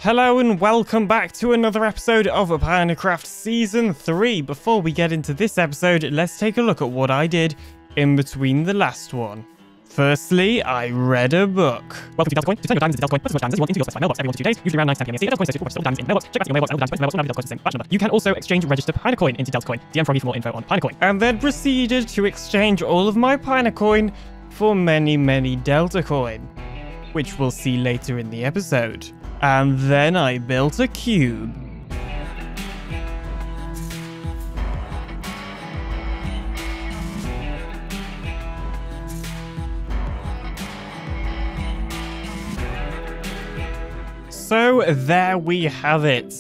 Hello and welcome back to another episode of Pinacraft Season 3. Before we get into this episode, let's take a look at what I did in between the last one. Firstly, I read a book. Welcome to Delta Coin. To turn your diamonds into Delta Coin, put as much diamonds as you want into your specified mailbox every 1 to 2 days, usually around 9 to 10 p.m. Delta Coin says you can diamonds in mailbox. Check out your mailbox, diamonds, mailbox, mailbox, the same batch number. You can also exchange and register Pinacoin into Delta Coin. DM Froggy for more info on Pinacoin. And then proceeded to exchange all of my Pinacoin for many Delta Coin, which we'll see later in the episode. And then I built a cube. So there we have it.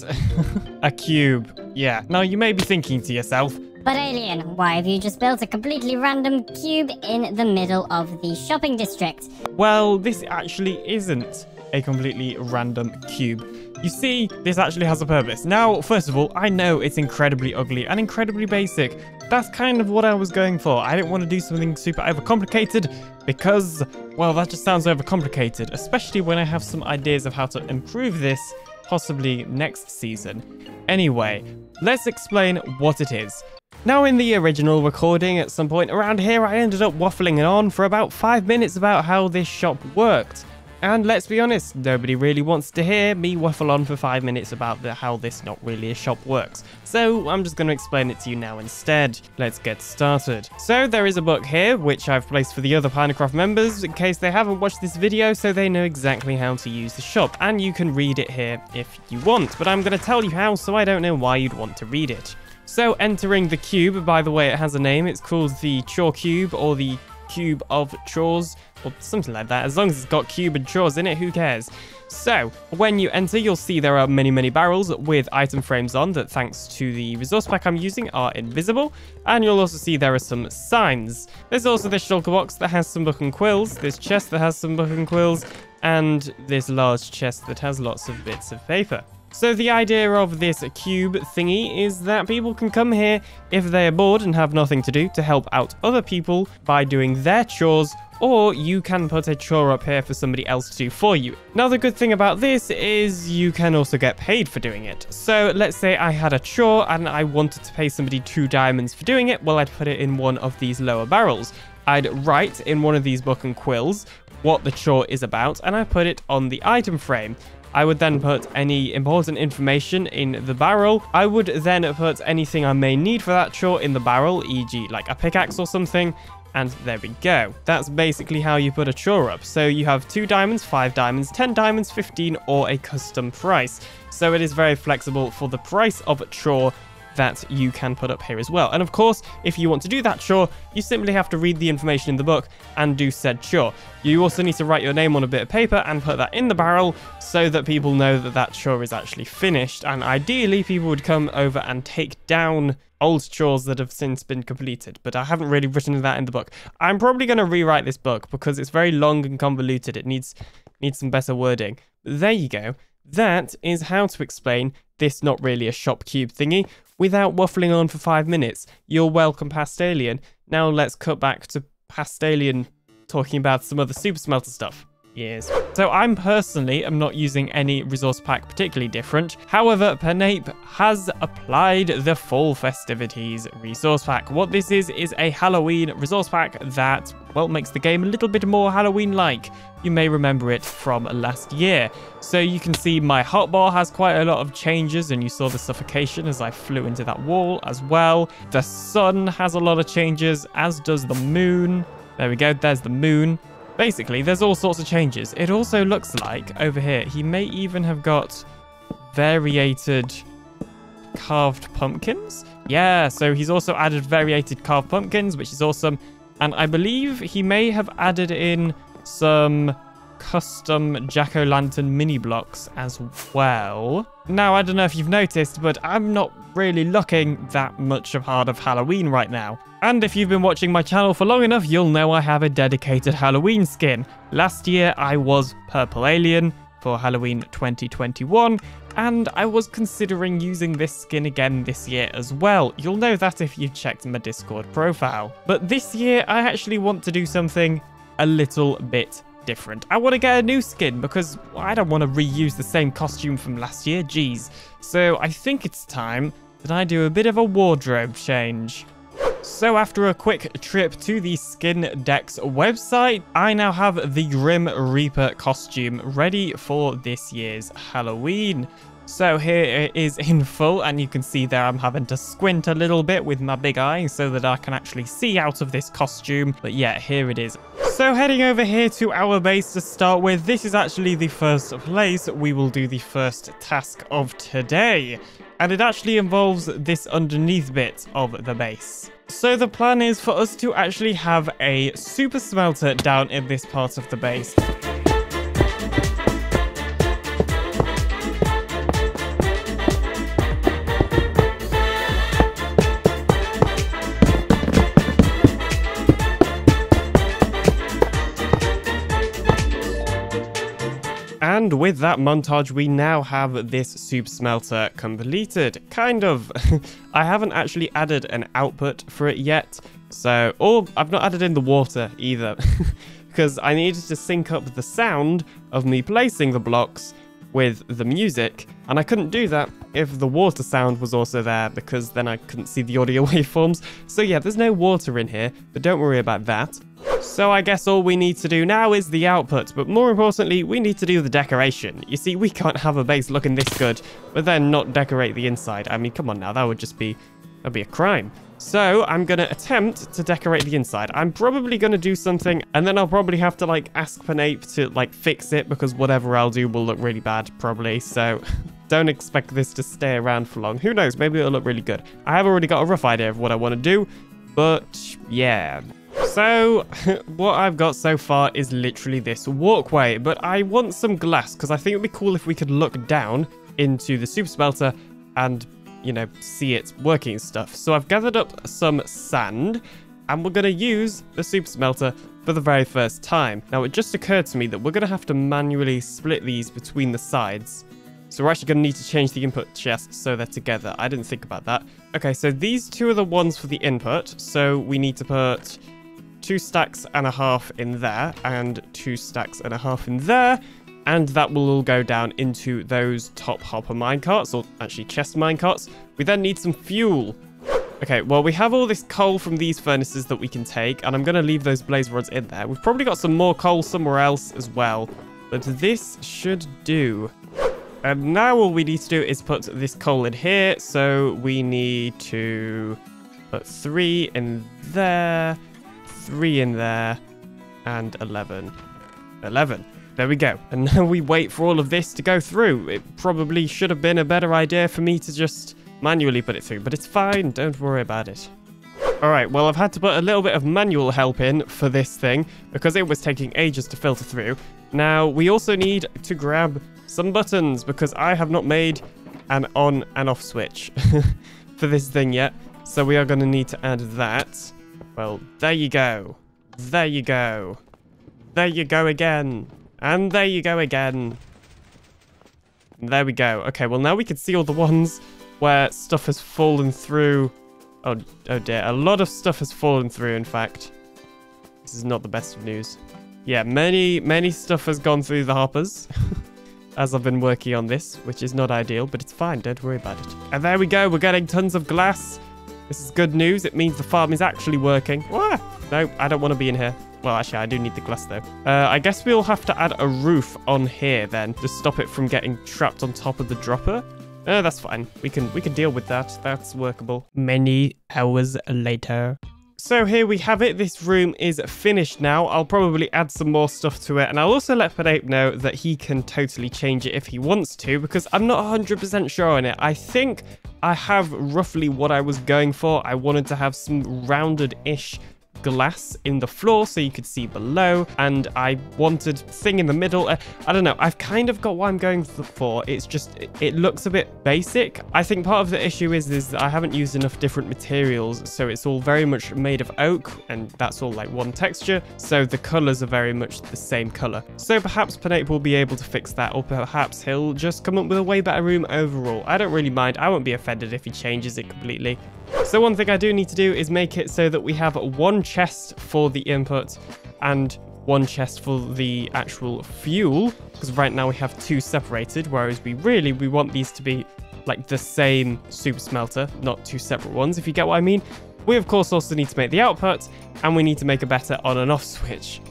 A cube. Yeah. Now you may be thinking to yourself, but Alien, why have you just built a completely random cube in the middle of the shopping district? Well, this actually isn't a completely random cube. You see, this actually has a purpose. Now, first of all, I know it's incredibly ugly and incredibly basic. That's kind of what I was going for. I didn't want to do something super overcomplicated because, well, that just sounds overcomplicated, especially when I have some ideas of how to improve this, possibly next season. Anyway, let's explain what it is. Now, in the original recording, at some point around here, I ended up waffling on for about 5 minutes about how this shop worked. And let's be honest, nobody really wants to hear me waffle on for 5 minutes about how this not really a shop works. So I'm just going to explain it to you now instead. Let's get started. So there is a book here, which I've placed for the other Pinecraft members in case they haven't watched this video, so they know exactly how to use the shop. And you can read it here if you want, but I'm going to tell you how, so I don't know why you'd want to read it. So entering the cube, by the way, it has a name. It's called the Chore Cube or the Cube of Chores, or something like that. As long as it's got cube and chores in it, who cares? So when you enter, you'll see there are many barrels with item frames on that, thanks to the resource pack I'm using, are invisible. And you'll also see there are some signs. There's also this shulker box that has some book and quills, this chest that has some book and quills, and this large chest that has lots of bits of paper. So the idea of this cube thingy is that people can come here if they are bored and have nothing to do to help out other people by doing their chores, or you can put a chore up here for somebody else to do for you. Now, the good thing about this is you can also get paid for doing it. So let's say I had a chore and I wanted to pay somebody 2 diamonds for doing it. Well, I'd put it in one of these lower barrels. I'd write in one of these book and quills what the chore is about, and I put it on the item frame. I would then put any important information in the barrel. I would then put anything I may need for that chore in the barrel, e.g. like a pickaxe or something. And there we go. That's basically how you put a chore up. So you have 2 diamonds, 5 diamonds, 10 diamonds, 15, or a custom price. So it is very flexible for the price of a chore that you can put up here as well. And of course, if you want to do that chore, you simply have to read the information in the book and do said chore. You also need to write your name on a bit of paper and put that in the barrel so that people know that that chore is actually finished. And ideally, people would come over and take down old chores that have since been completed, but I haven't really written that in the book. I'm probably going to rewrite this book because it's very long and convoluted. It needs some better wording. But there you go. That is how to explain this not really a shop cube thingy without waffling on for 5 minutes. You're welcome, Past Alien. Now let's cut back to Past Alien talking about some other Super Smelter stuff. Yes. So I'm personally am not using any resource pack particularly different. However, PNAPE has applied the Fall Festivities resource pack. What this is a Halloween resource pack that, well, makes the game a little bit more Halloween-like. You may remember it from last year. So you can see my hotbar has quite a lot of changes, and you saw the suffocation as I flew into that wall as well. The sun has a lot of changes, as does the moon. There we go, there's the moon. Basically, there's all sorts of changes. It also looks like, over here, he may even have got variated carved pumpkins. Yeah, so he's also added variated carved pumpkins, which is awesome. And I believe he may have added in some custom jack-o'-lantern mini blocks as well. Now, I don't know if you've noticed, but I'm not really looking that much of hard of Halloween right now. And if you've been watching my channel for long enough, you'll know I have a dedicated Halloween skin. Last year, I was Purple Alien for Halloween 2021, and I was considering using this skin again this year as well. You'll know that if you've checked my Discord profile. But this year, I actually want to do something a little bit different. I want to get a new skin because I don't want to reuse the same costume from last year. Jeez. So I think it's time that I do a bit of a wardrobe change. So after a quick trip to the Skin Dex website, I now have the Grim Reaper costume ready for this year's Halloween. So here it is in full, and you can see there I'm having to squint a little bit with my big eye so that I can actually see out of this costume. But yeah, here it is. So heading over here to our base to start with, this is actually the first place we will do the first task of today. And it actually involves this underneath bit of the base. So the plan is for us to actually have a super smelter down in this part of the base. And with that montage, we now have this super smelter completed. Kind of. I haven't actually added an output for it yet. So, or I've not added in the water either. Because I needed to sync up the sound of me placing the blocks with the music. And I couldn't do that if the water sound was also there, because then I couldn't see the audio waveforms. So yeah, there's no water in here, but don't worry about that. So I guess all we need to do now is the output, but more importantly, we need to do the decoration. You see, we can't have a base looking this good, but then not decorate the inside. I mean, come on now, that'd be a crime. So I'm going to attempt to decorate the inside. I'm probably going to do something, and then I'll probably have to, like, ask PNAPE to, like, fix it, because whatever I'll do will look really bad, probably. So don't expect this to stay around for long. Who knows? Maybe it'll look really good. I have already got a rough idea of what I want to do, but yeah. So what I've got so far is literally this walkway, but I want some glass because I think it would be cool if we could look down into the super smelter and, you know, see it working and stuff. So I've gathered up some sand and we're going to use the super smelter for the very first time. Now, it just occurred to me that we're going to have to manually split these between the sides. So we're actually going to need to change the input chests so they're together. I didn't think about that. Okay, so these two are the ones for the input. So we need to put 2.5 stacks in there and 2.5 stacks in there. And that will all go down into those top hopper minecarts, or actually chest minecarts. We then need some fuel. Okay, well, we have all this coal from these furnaces that we can take, and I'm going to leave those blaze rods in there. We've probably got some more coal somewhere else as well, but this should do. And now all we need to do is put this coal in here. So we need to put 3 in there, 3 in there, and 11. 11. There we go. And now we wait for all of this to go through. It probably should have been a better idea for me to just manually put it through, but it's fine. Don't worry about it. All right, well, I've had to put a little bit of manual help in for this thing because it was taking ages to filter through. Now, we also need to grab some buttons because I have not made an on and off switch for this thing yet. So we are going to need to add that. Well, there you go. There you go. There you go again. And there you go again. There we go. Okay, well, now we can see all the ones where stuff has fallen through. Oh dear. A lot of stuff has fallen through, in fact. This is not the best of news. Yeah, many stuff has gone through the hoppers as I've been working on this, which is not ideal, but it's fine. Don't worry about it. And there we go. We're getting tons of glass. This is good news. It means the farm is actually working. Ah, no, I don't want to be in here. Well, actually, I do need the glass, though. I guess we'll have to add a roof on here, then, to stop it from getting trapped on top of the dropper. That's fine. We can deal with that. That's workable. Many hours later. So here we have it. This room is finished now. I'll probably add some more stuff to it. And I'll also let PNAPE know that he can totally change it if he wants to, because I'm not 100% sure on it. I think I have roughly what I was going for. I wanted to have some rounded-ish glass in the floor so you could see below, and I wanted thing in the middle. I don't know, I've kind of got what I'm going for. It's just it looks a bit basic. I think part of the issue is that I haven't used enough different materials, so it's all very much made of oak, and that's all like one texture, so the colors are very much the same color. So perhaps PNAPE will be able to fix that, or perhaps he'll just come up with a way better room overall. I don't really mind. I won't be offended if he changes it completely. So one thing I do need to do is make it so that we have one chest for the input and one chest for the actual fuel, because right now we have two separated, whereas we want these to be like the same super smelter, not two separate ones, if you get what I mean. We of course also need to make the output, and we need to make a better on and off switch.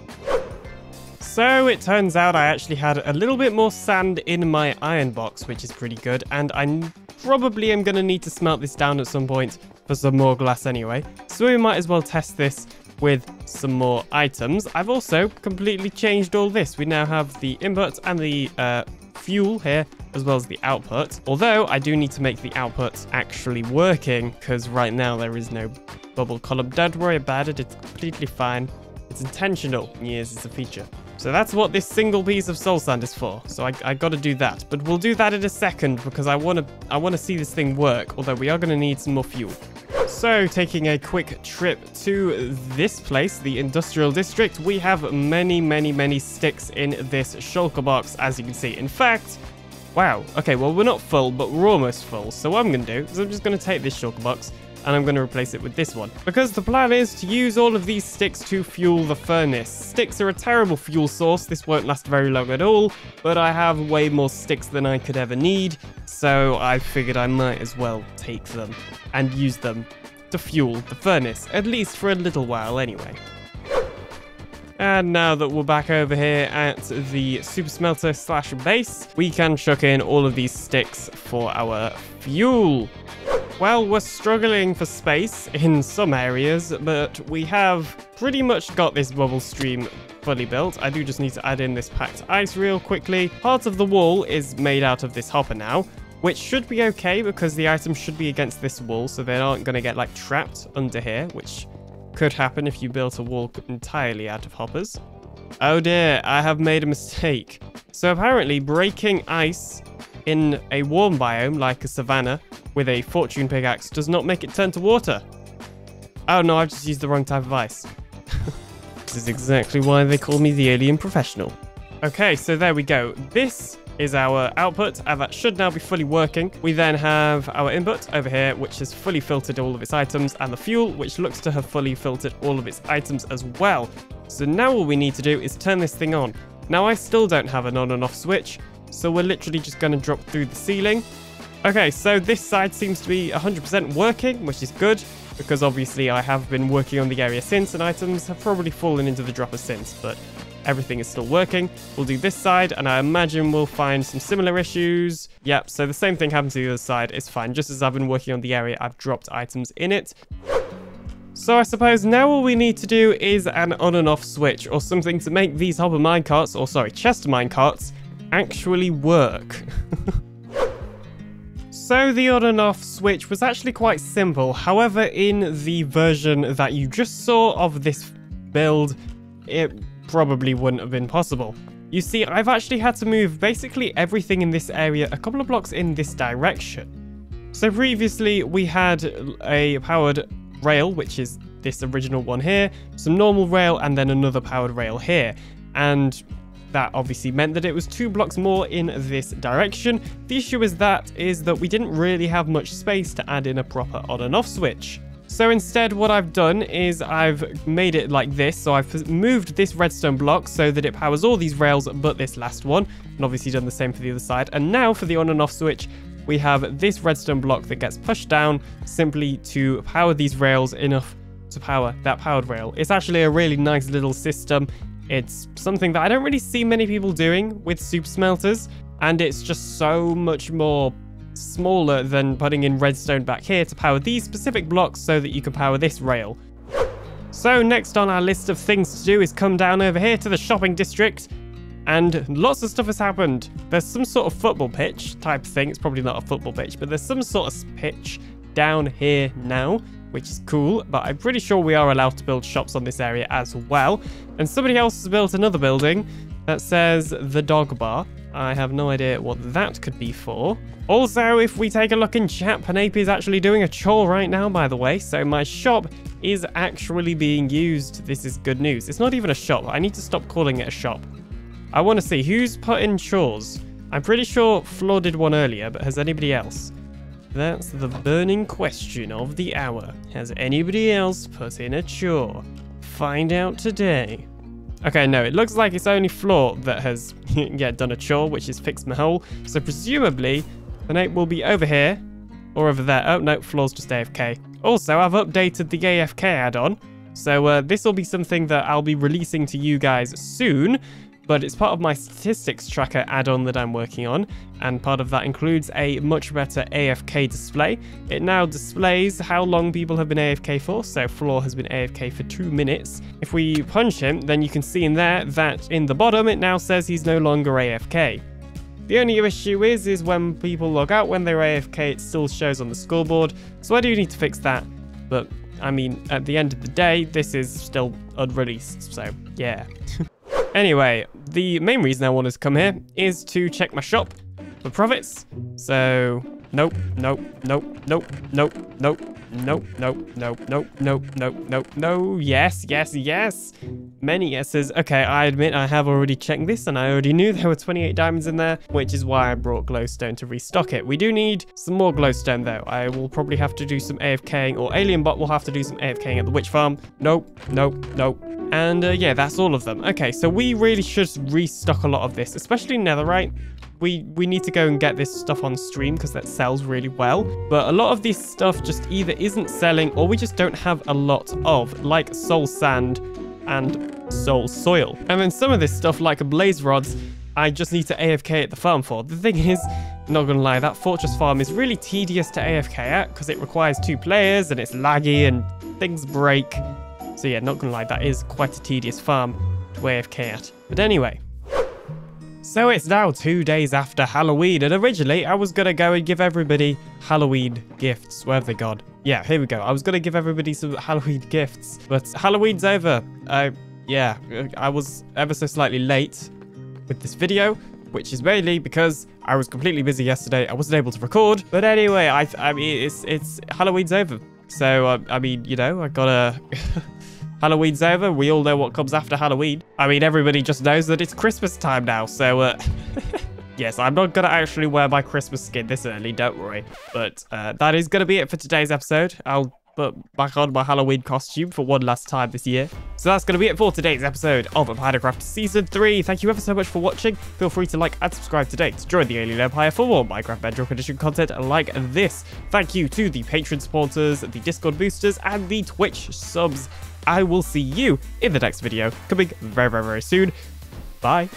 So it turns out I actually had a little bit more sand in my iron box, which is pretty good, and I probably am going to need to smelt this down at some point for some more glass anyway. So we might as well test this with some more items. I've also completely changed all this. We now have the input and the fuel here, as well as the output. Although I do need to make the output actually working, because right now there is no bubble column. Don't worry about it, it's completely fine. It's intentional. Yes, it's a feature. So that's what this single piece of soul sand is for. So I got to do that, but we'll do that in a second because I want to see this thing work. Although we are going to need some more fuel. So taking a quick trip to this place, the industrial district, we have many sticks in this shulker box, as you can see. In fact, wow. Okay, well we're not full, but we're almost full. So what I'm going to do is I'm just going to take this shulker box and I'm going to replace it with this one. Because the plan is to use all of these sticks to fuel the furnace. Sticks are a terrible fuel source. This won't last very long at all, but I have way more sticks than I could ever need. So I figured I might as well take them and use them to fuel the furnace, at least for a little while anyway. And now that we're back over here at the super smelter slash base, we can chuck in all of these sticks for our fuel. Well, we're struggling for space in some areas, but we have pretty much got this bubble stream fully built. I do just need to add in this packed ice real quickly. Part of the wall is made out of this hopper now, which should be okay because the items should be against this wall, so they aren't going to get like trapped under here, which could happen if you built a wall entirely out of hoppers. Oh dear, I have made a mistake. So apparently breaking ice in a warm biome like a savanna with a fortune pickaxe does not make it turn to water. Oh no, I've just used the wrong type of ice. This is exactly why they call me the alien professional. Okay, so there we go. This is our output, and that should now be fully working. We then have our input over here, which has fully filtered all of its items, and the fuel, which looks to have fully filtered all of its items as well. So now all we need to do is turn this thing on. Now I still don't have an on and off switch, so we're literally just going to drop through the ceiling. Okay, so this side seems to be 100% working, which is good, because obviously I have been working on the area since, and items have probably fallen into the dropper since, but everything is still working. We'll do this side, and I imagine we'll find some similar issues. Yep, so the same thing happens to the other side. It's fine. Just as I've been working on the area, I've dropped items in it. So I suppose now all we need to do is an on and off switch, or something to make these hopper minecarts, or sorry, chest minecarts, actually work. So the on and off switch was actually quite simple. However, in the version that you just saw of this build, it probably wouldn't have been possible. You see, I've actually had to move basically everything in this area a couple of blocks in this direction. So previously we had a powered rail, which is this original one here, some normal rail, and then another powered rail here. And that obviously meant that it was 2 blocks more in this direction. The issue is that we didn't really have much space to add in a proper on and off switch. So instead what I've done is I've made it like this. So I've moved this redstone block so that it powers all these rails but this last one, and obviously done the same for the other side. And now for the on and off switch, we have this redstone block that gets pushed down simply to power these rails enough to power that powered rail. It's actually a really nice little system. It's something that I don't really see many people doing with super smelters, and it's just so much more smaller than putting in redstone back here to power these specific blocks so that you can power this rail. So next on our list of things to do is come down over here to the shopping district, and lots of stuff has happened. There's some sort of football pitch type thing. It's probably not a football pitch, but there's some sort of pitch down here now, which is cool, but I'm pretty sure we are allowed to build shops on this area as well. And somebody else has built another building that says the dog bar. I have no idea what that could be for. Also, if we take a look in chat, PNAPEs is actually doing a chore right now, by the way. So my shop is actually being used. This is good news. It's not even a shop. I need to stop calling it a shop. I want to see who's put in chores. I'm pretty sure Flo did one earlier, but has anybody else? That's the burning question of the hour. Has anybody else put in a chore? Find out today. Okay, no, it looks like it's only Floor that has, yeah, done a chore, which is fixed my hole. So presumably, the Nape will be over here or over there. Oh, no, Floor's just AFK. Also, I've updated the AFK add-on. So this will be something that I'll be releasing to you guys soon. But it's part of my statistics tracker add-on that I'm working on, and part of that includes a much better AFK display. It now displays how long people have been AFK for, so Floor has been AFK for 2 minutes. If we punch him, then you can see in there that in the bottom it now says he's no longer AFK. The only issue is when people log out when they're AFK, it still shows on the scoreboard, so I do need to fix that. But, I mean, at the end of the day, this is still unreleased, so yeah. Anyway, the main reason I wanted to come here is to check my shop for profits. So, nope, nope, nope, nope, nope, nope, nope, nope, nope, nope, nope, nope, nope, no, yes, yes, yes. Many yeses. Okay, I admit I have already checked this and I already knew there were 28 diamonds in there, which is why I brought glowstone to restock it. We do need some more glowstone though. I will probably have to do some AFKing, or AlienBot will have to do some AFKing at the witch farm. Nope, nope, nope. And yeah, that's all of them. Okay, so we really should restock a lot of this, especially netherite. We need to go and get this stuff on stream because that sells really well. But a lot of this stuff just either isn't selling or we just don't have a lot of, like soul sand and soul soil. And then some of this stuff, like blaze rods, I just need to AFK at the farm for. The thing is, not gonna lie, that fortress farm is really tedious to AFK at because it requires 2 players and it's laggy and things break. So yeah, not gonna lie, that is quite a tedious farm to AFK at. But anyway. So it's now 2 days after Halloween, and originally I was gonna go and give everybody Halloween gifts. Where have they gone? Yeah, here we go. I was gonna give everybody some Halloween gifts, but Halloween's over. Yeah, I was ever so slightly late with this video, which is mainly because I was completely busy yesterday. I wasn't able to record. But anyway, I mean, it's Halloween's over. So, I mean, you know, I gotta... Halloween's over. We all know what comes after Halloween. I mean, everybody just knows that it's Christmas time now. So, yes, I'm not going to actually wear my Christmas skin this early. Don't worry. But that is going to be it for today's episode. I'll put back on my Halloween costume for one last time this year. So that's going to be it for today's episode of Pinacraft Season 3. Thank you ever so much for watching. Feel free to like and subscribe today to join the Alien Empire for more Minecraft Bedrock Edition content like this. Thank you to the Patreon supporters, the Discord boosters, and the Twitch subs. I will see you in the next video, coming very, very, very soon. Bye.